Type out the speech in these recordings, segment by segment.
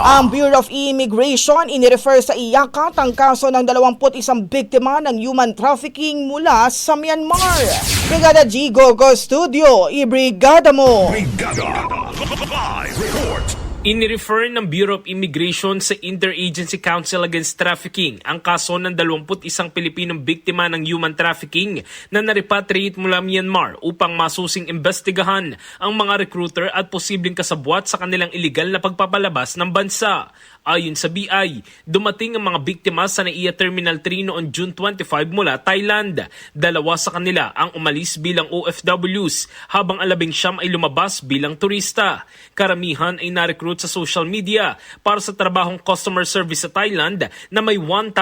Ang Bureau of Immigration inirefer sa iyakat ang kaso ng 21 biktima ng human trafficking mula sa Myanmar. Brigada G. Gogo Studio, ibrigada mo! Brigada Live Report. Inirefer ng Bureau of Immigration sa Interagency Council Against Trafficking ang kaso ng 21 Pilipinong biktima ng human trafficking na narepatriate mula Myanmar upang masusing imbestigahan ang mga recruiter at posibleng kasabwat sa kanilang iligal na pagpapalabas ng bansa. Ayon sa BI, dumating ang mga biktima sa NAIA Terminal 3 noong June 25 mula Thailand. 2 sa kanila ang umalis bilang OFWs habang 19 ay lumabas bilang turista. Karamihan ay na-recruit sa social media para sa trabahong customer service sa Thailand na may $1,000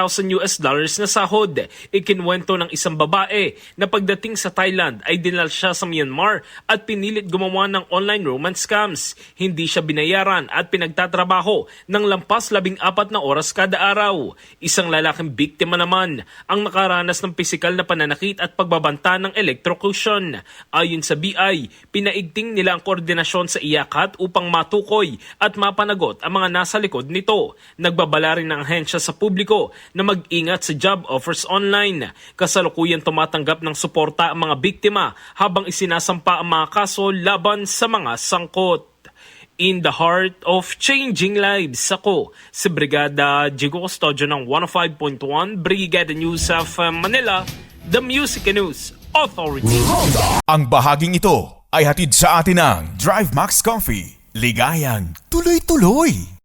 na sahod. Ikinwento ng isang babae na pagdating sa Thailand ay dinala siya sa Myanmar at pinilit gumawa ng online romance scams. Hindi siya binayaran at pinagtatrabaho ng lampas 14 na oras kada araw. Isang lalaking biktima naman ang nakaranas ng pisikal na pananakit at pagbabanta ng electrocution. Ayon sa BI, pinaigting nila ang koordinasyon sa iyakat upang matukoy at mapanagot ang mga nasa likod nito. Nagbabala rin ng ahensya sa publiko na mag-ingat sa job offers online. Kasalukuyan tumatanggap ng suporta ang mga biktima habang isinasampa ang mga kaso laban sa mga sangkot. In the heart of changing lives, ako si Brigada Jigo Custodio ng 105.1 Brigada News of Manila, the Music News Authority. Ang bahaging ito ay hatid sa atin ng Drive Max Coffee. Ligayang tuloy-tuloy.